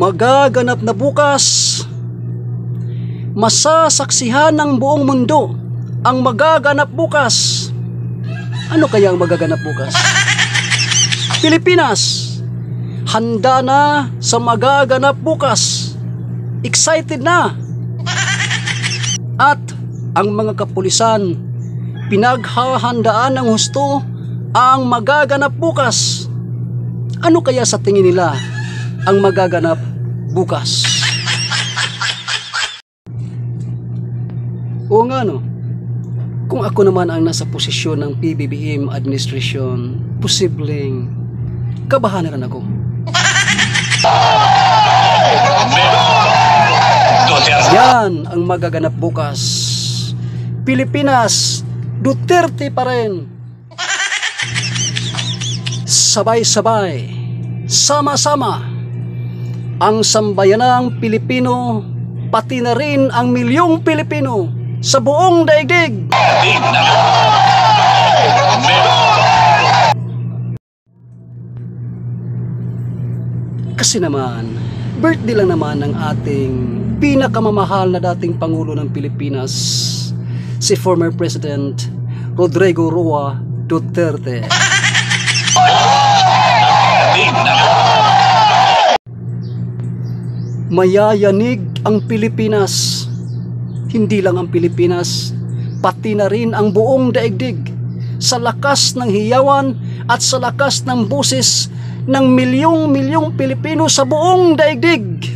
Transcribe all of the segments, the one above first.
magaganap na bukas. Masasaksihan ng buong mundo ang magaganap bukas. Ano kaya ang magaganap bukas? Pilipinas, handa na sa magaganap bukas. Excited na. At ang mga kapulisan, pinaghahandaan ng husto ang magaganap bukas. Ano kaya sa tingin nila ang magaganap bukas? Oo nga no, kung ako naman ang nasa posisyon ng PBBM administration, posibleng kabahan na rin ako. Yan ang magaganap bukas. Pilipinas, Duterte pa rin. Sabay-sabay, sama-sama, ang sambayanang Pilipino, pati na rin ang milyong Pilipino sa buong daigdig. Kasi naman, birthday lang naman ng ating pinakamamahal na dating Pangulo ng Pilipinas, si former President Rodrigo Roa Duterte. Mayayanig ang Pilipinas. Hindi lang ang Pilipinas, pati na rin ang buong daigdig, sa lakas ng hiyawan at sa lakas ng boses ng milyong-milyong Pilipino sa buong daigdig.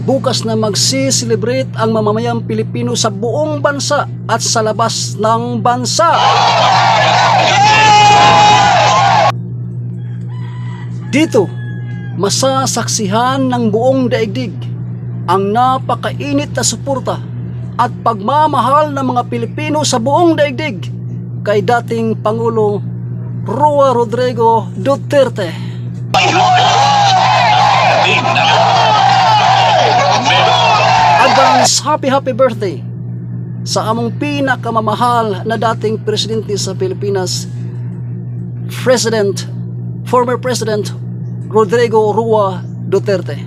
Bukas na magsi-celebrate ang mamamayang Pilipino sa buong bansa at sa labas ng bansa. Dito, masasaksihan ng buong daigdig ang napakainit na suporta at pagmamahal ng mga Pilipino sa buong daigdig kay dating Pangulo Roa Rodrigo Duterte. Advance happy birthday sa among pinakamamahal na dating presidente sa Pilipinas, former President Rodrigo Roa Duterte.